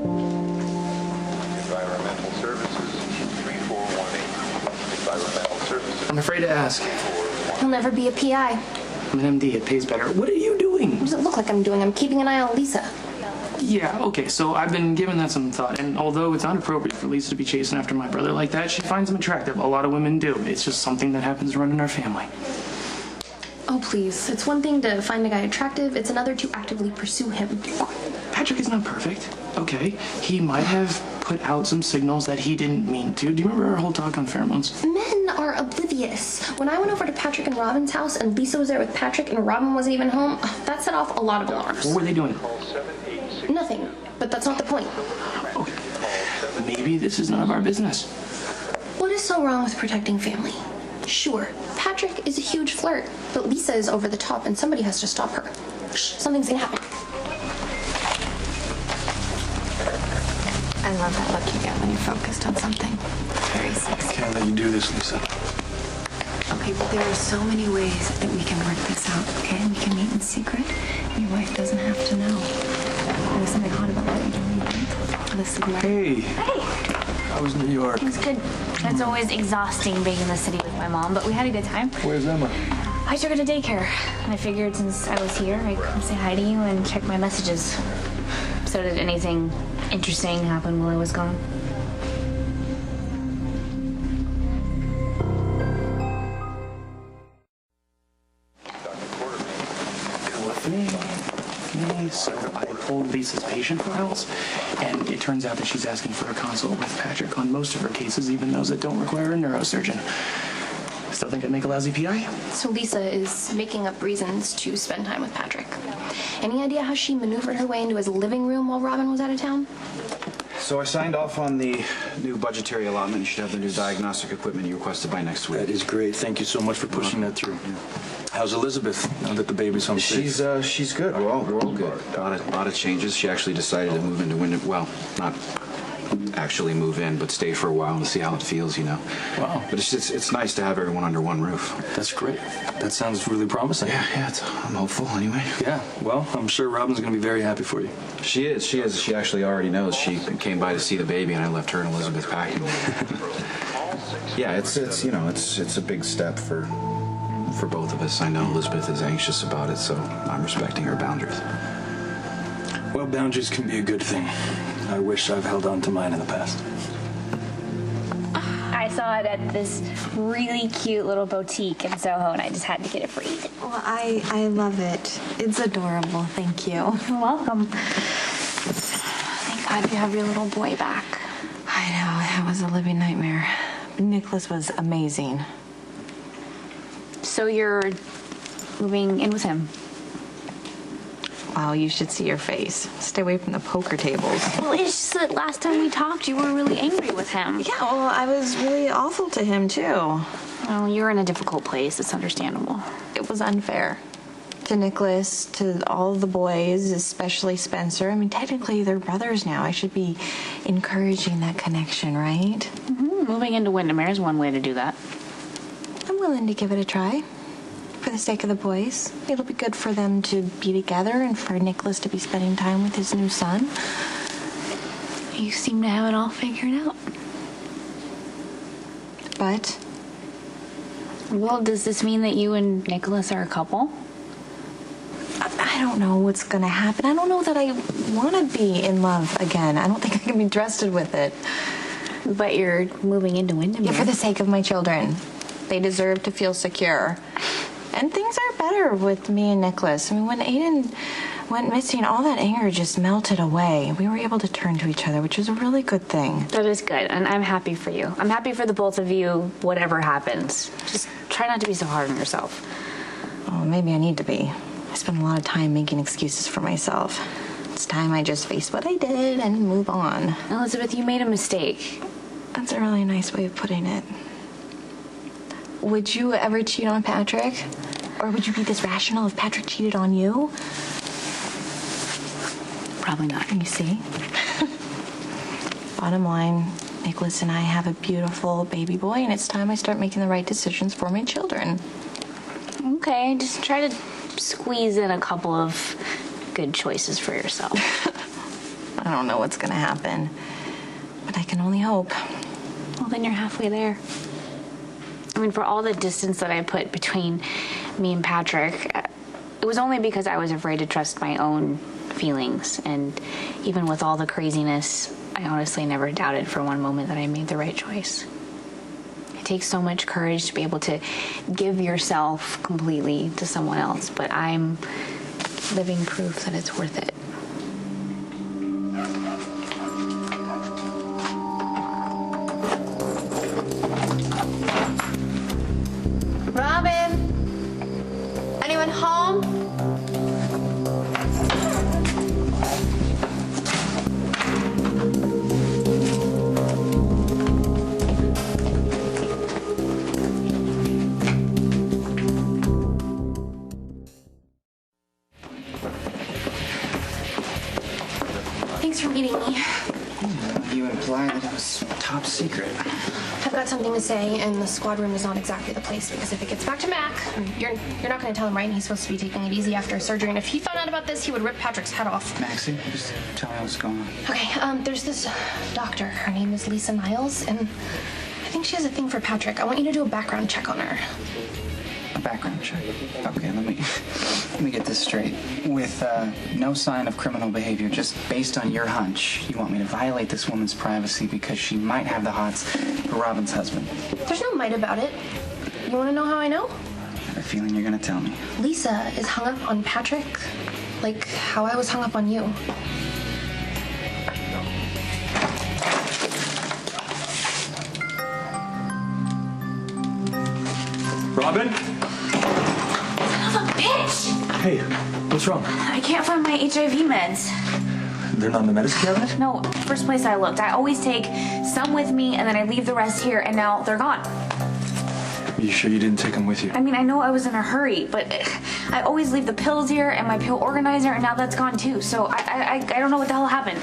Environmental Services, 3418. Environmental Services. I'm afraid to ask. He'll never be a PI. I'm an MD. It pays better. What are you doing? What does it look like I'm doing? I'm keeping an eye on Lisa. Yeah, okay, so I've been giving that some thought, and although it's not appropriate for Lisa to be chasing after my brother like that, she finds him attractive. A lot of women do. It's just something that happens to run in our family. Oh, please. It's one thing to find a guy attractive. It's another to actively pursue him. Patrick is not perfect, okay? He might have put out some signals that he didn't mean to. Do you remember our whole talk on pheromones? Men are oblivious. When I went over to Patrick and Robin's house and Lisa was there with Patrick and Robin wasn't even home, that set off a lot of alarms. What were they doing? Nothing. But that's not the point. Okay. Maybe this is none of our business. What is so wrong with protecting family? Sure, Patrick is a huge flirt, but Lisa is over the top and somebody has to stop her. Shh, something's gonna happen. I love that look you get when you're focused on something. Very sexy. Can't let you do this, Lisa. Okay, but there are so many ways that we can work this out, okay? We can meet in secret. Your wife doesn't have to know. There's something hot about what you're doing, right? Listen, Hey. Hey. How was New York? It was good. It's always exhausting being in the city with my mom, but we had a good time. Where's Emma? I took her to daycare. And I figured since I was here, I'd come say hi to you and check my messages. So did anything interesting happen while I was gone? So I pulled Lisa's patient files, and it turns out that she's asking for a consult with Patrick on most of her cases, even those that don't require a neurosurgeon. Still think I'd make a lousy PI? So Lisa is making up reasons to spend time with Patrick. Any idea how she maneuvered her way into his living room while Robin was out of town? So I signed off on the new budgetary allotment. You should have the new diagnostic equipment you requested by next week. That is great. Thank you so much for pushing that through. How's Elizabeth now that the baby's home safe? She's good. We're all good. A lot of changes. She actually decided to move into Wyndham. Well, not actually move in, but stay for a while and see how it feels, you know. Wow. But it's nice to have everyone under one roof. That's great. That sounds really promising. Yeah, I'm hopeful anyway. Yeah, well, I'm sure Robin's going to be very happy for you. She is. She actually already knows. She came by to see the baby, and I left her and Elizabeth packing. Yeah, it's a big step for both of us. I know Elizabeth is anxious about it, so I'm respecting her boundaries. Well, boundaries can be a good thing. I wish I've held on to mine in the past. I saw it at this really cute little boutique in Soho, and I just had to get it for you. Well, I love it. It's adorable. Thank you. You're welcome. Thank God you have your little boy back. I know. That was a living nightmare. Nicholas was amazing. So you're moving in with him? Wow, you should see your face. Stay away from the poker tables. Well, it's just that last time we talked, you were really angry with him. Yeah, well, I was really awful to him, too. Well, you're in a difficult place. It's understandable. It was unfair. To Nicholas, to all the boys, especially Spencer. I mean, technically, they're brothers now. I should be encouraging that connection, right? Mm-hmm. Moving into Windermere is one way to do that. I'm willing to give it a try. For the sake of the boys. It'll be good for them to be together and for Nicholas to be spending time with his new son. You seem to have it all figured out. But? Well, does this mean that you and Nicholas are a couple? I don't know what's going to happen. I don't know that I want to be in love again. I don't think I can be trusted with it. But you're moving into Windermere. Yeah, for the sake of my children. They deserve to feel secure. And things are better with me and Nicholas. I mean, when Aiden went missing, all that anger just melted away. We were able to turn to each other, which was a really good thing. That is good, and I'm happy for you. I'm happy for the both of you, whatever happens. Just try not to be so hard on yourself. Oh, maybe I need to be. I spend a lot of time making excuses for myself. It's time I just face what I did and move on. Elizabeth, you made a mistake. That's a really nice way of putting it. Would you ever cheat on Patrick? Or would you be this rational if Patrick cheated on you? Probably not. You see? Bottom line, Nicholas and I have a beautiful baby boy, and it's time I start making the right decisions for my children. Okay, just try to squeeze in a couple of good choices for yourself. I don't know what's gonna happen, but I can only hope. Well, then you're halfway there. I mean, for all the distance that I put between me and Patrick, it was only because I was afraid to trust my own feelings. And even with all the craziness, I honestly never doubted for one moment that I made the right choice. It takes so much courage to be able to give yourself completely to someone else, but I'm living proof that it's worth it. Robin? Anyone home? Thanks for meeting me. You implied that it was top secret. I've got something to say, and the squad room is not exactly the place, because if it gets back to Mac, you're not going to tell him, right? He's supposed to be taking it easy after surgery, and if he found out about this, he would rip Patrick's head off. Maxie, just tell me what's going on. Okay, there's this doctor. Her name is Lisa Niles, and I think she has a thing for Patrick. I want you to do a background check on her. A background check. Okay, let me get this straight. With no sign of criminal behavior, just based on your hunch, you want me to violate this woman's privacy because she might have the hots for Robin's husband. There's no might about it. You want to know how I know? I have a feeling you're gonna tell me. Lisa is hung up on Patrick, like how I was hung up on you. Robin? Son of a bitch! Hey, what's wrong? I can't find my HIV meds. They're not in the medicine cabinet? No, first place I looked. I always take some with me and then I leave the rest here, and now they're gone. Are you sure you didn't take them with you? I mean, I know I was in a hurry, but I always leave the pills here and my pill organizer, and now that's gone too. So I don't know what the hell happened.